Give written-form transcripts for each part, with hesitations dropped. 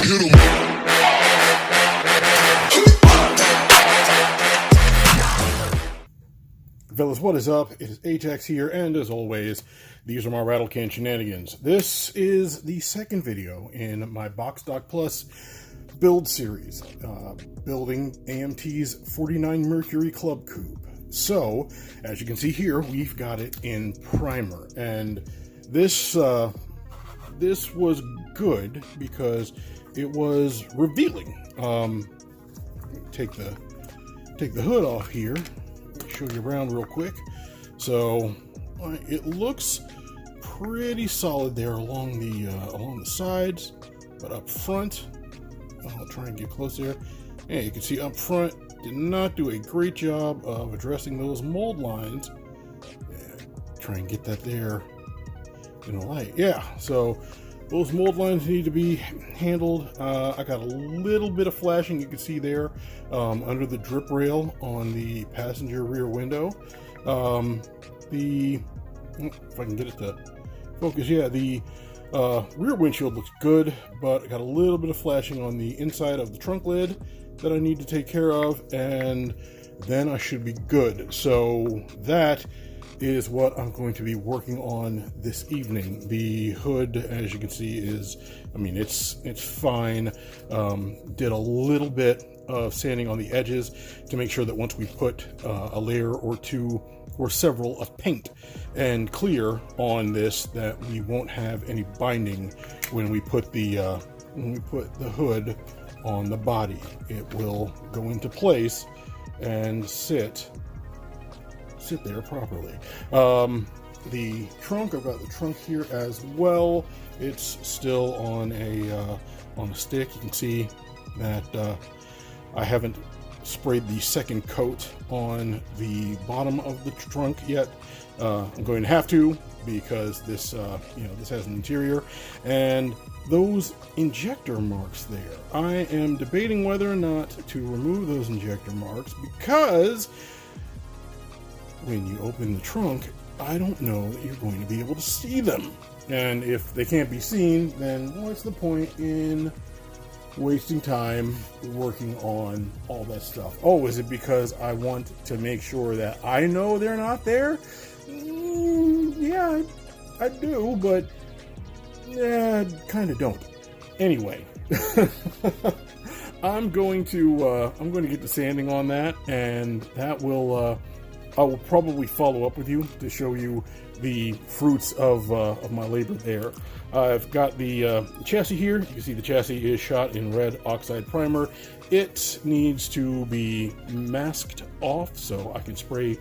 hit 'em. Fellas, what is up? It is Atex here, and as always, these are my Rattle Can shenanigans. This is the second video in my Box Stock Plus build series, building AMT's 49 Mercury Club Coupe. So, as you can see here, we've got it in primer, and this was good because it was revealing. Take the hood off here. Show you around real quick. So it looks pretty solid there along the sides, but up front, I'll try and get close there. Yeah, you can see up front did not do a great job of addressing those mold lines. Yeah, try and get that there in the light. Yeah, so those mold lines need to be handled. I got a little bit of flashing you can see there under the drip rail on the passenger rear window. If I can get it to focus, yeah, the rear windshield looks good, but I got a little bit of flashing on the inside of the trunk lid that I need to take care of, and then I should be good. So that is what I'm going to be working on this evening. The hood, as you can see, is, I mean, it's fine. Did a little bit of sanding on the edges to make sure that once we put a layer or two or several of paint and clear on this, that we won't have any binding when we put the hood on the body. It will go into place and sit there properly. The trunk, I've got the trunk here as well. It's still on a stick. You can see that I haven't sprayed the second coat on the bottom of the trunk yet. I'm going to have to, because this this has an interior, and those injector marks there, I am debating whether or not to remove those injector marks, because when you open the trunk, I don't know that you're going to be able to see them. And if they can't be seen, then what's the point in wasting time working on all that stuff? Oh, is it because I want to make sure that I know they're not there? Yeah, I do, but kind of don't. Anyway, I'm going to get the sanding on that, and that will I will probably follow up with you to show you the fruits of my labor there. I've got the chassis here. You can see the chassis is shot in red oxide primer. It needs to be masked off so I can spray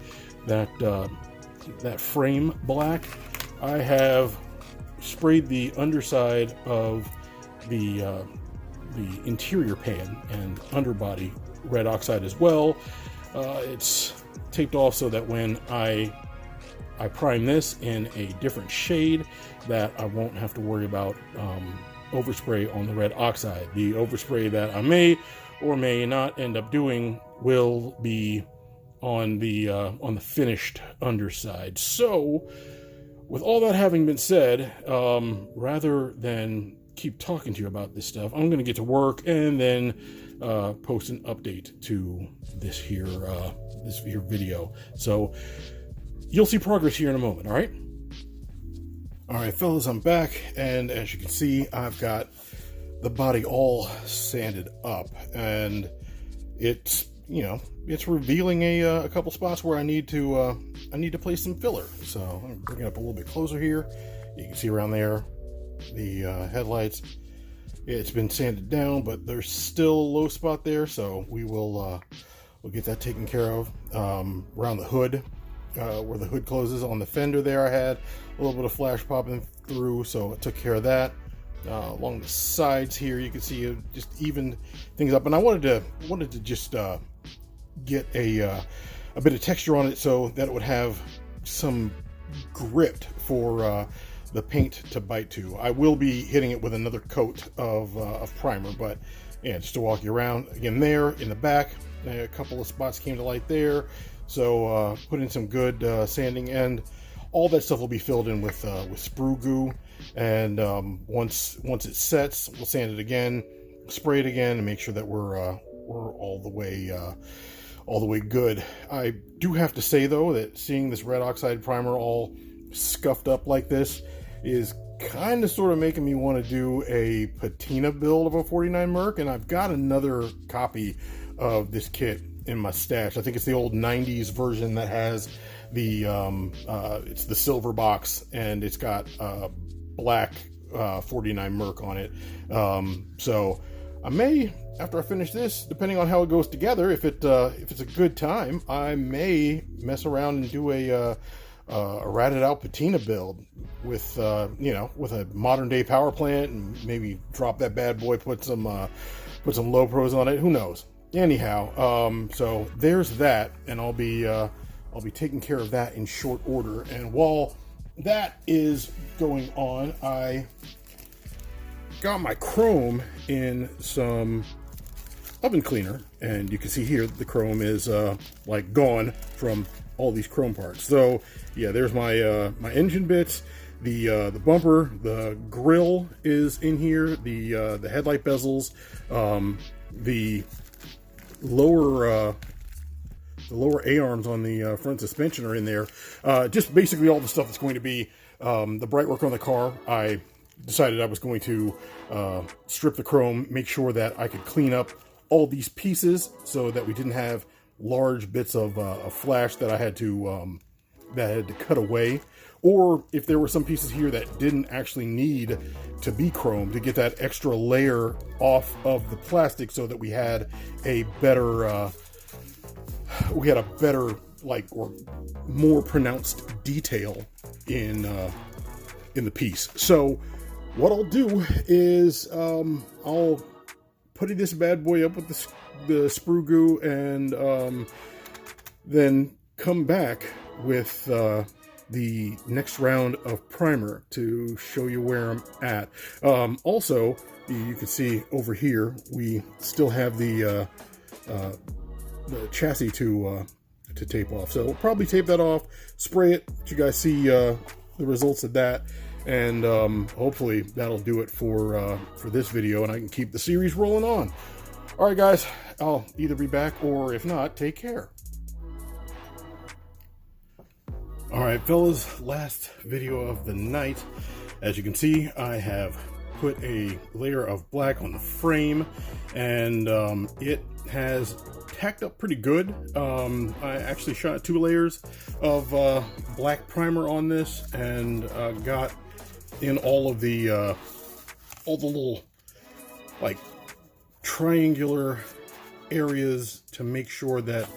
that frame black. I have sprayed the underside of the interior pan and underbody red oxide as well. It's taped off so that when I prime this in a different shade, that I won't have to worry about overspray on the red oxide. The overspray that I may or may not end up doing will be on the finished underside. So, with all that having been said, rather than keep talking to you about this stuff, I'm going to get to work and then post an update to this here video. So you'll see progress here in a moment. All right, fellas, I'm back, and as you can see, I've got the body all sanded up, and it's revealing a couple spots where I need to place some filler. So I'm gonna bring it up a little bit closer here. You can see around there the headlights. It's been sanded down, but there's still a low spot there, so we'll get that taken care of. Around the hood, where the hood closes on the fender there, I had a little bit of flash popping through, so I took care of that. Along the sides here, you can see it just evened things up, and I wanted to just get a bit of texture on it so that it would have some grip for the paint to bite to. I will be hitting it with another coat of primer, but yeah, just to walk you around again. There in the back, a couple of spots came to light there, so put in some good sanding, and all that stuff will be filled in with sprue goo. And once it sets, we'll sand it again, spray it again and make sure that we're all the way good. I do have to say though that seeing this red oxide primer all scuffed up like this is kind of sort of making me want to do a patina build of a 49 Merc, and I've got another copy of this kit in my stash. I think it's the old 90s version that has the it's the silver box, and it's got black 49 Merc on it. So I may, after I finish this, depending on how it goes together, if it's a good time, I may mess around and do a ratted out patina build with with a modern day power plant, and maybe drop that bad boy, put some low pros on it. Who knows? Anyhow, so there's that, and I'll be taking care of that in short order. And while that is going on, I got my chrome in some oven cleaner, and you can see here the chrome is like gone from all these chrome parts. So yeah, there's my my engine bits, the bumper, the grill is in here, the headlight bezels, the lower A-arms on the front suspension are in there. Just basically all the stuff that's going to be the bright work on the car. I decided I was going to strip the chrome, make sure that I could clean up all these pieces so that we didn't have large bits of flash that I had to cut away, or if there were some pieces here that didn't actually need to be chrome, to get that extra layer off of the plastic so that we had a better like, or more pronounced detail in the piece. So what I'll do is I'll putty this bad boy up with the sprue goo, and then come back with the next round of primer to show you where I'm at. Also, you can see over here we still have the chassis to tape off, so we'll probably tape that off, spray it, let you guys see the results of that, and hopefully that'll do it for this video, and I can keep the series rolling on. All right, guys, I'll either be back, or if not, take care. All right, fellas, last video of the night. As you can see, I have put a layer of black on the frame, and it has tacked up pretty good. I actually shot 2 layers of black primer on this, and got in all the little like triangular areas to make sure that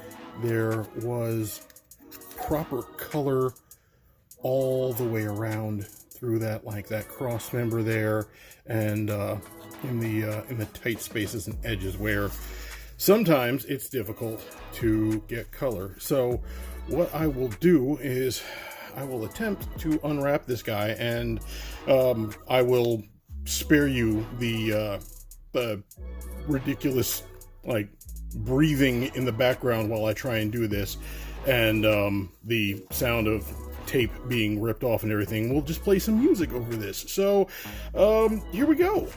there was proper color all the way around through that, like that cross member there, and in the tight spaces and edges where sometimes it's difficult to get color. So what I will do is I will attempt to unwrap this guy, and I will spare you the ridiculous like breathing in the background while I try and do this, and the sound of tape being ripped off and everything. We'll just play some music over this. So here we go.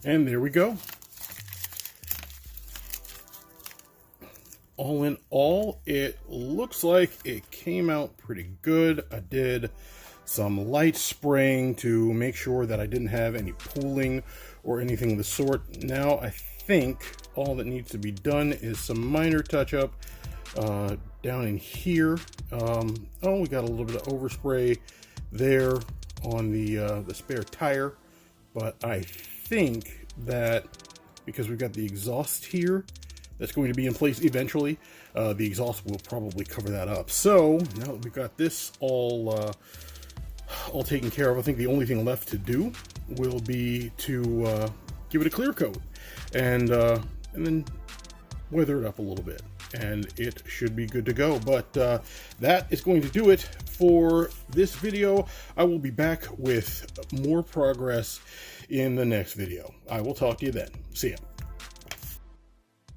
And there we go. All in all, it looks like it came out pretty good. I did some light spraying to make sure that I didn't have any pooling or anything of the sort. Now I think all that needs to be done is some minor touch-up down in here. Oh, we got a little bit of overspray there on the spare tire, but I think that because we've got the exhaust here that's going to be in place eventually, the exhaust will probably cover that up. So now that we've got this all taken care of, I think the only thing left to do will be to give it a clear coat and then weather it up a little bit, and it should be good to go. But that is going to do it for this video. I will be back with more progress in the next video. I will talk to you then. See ya.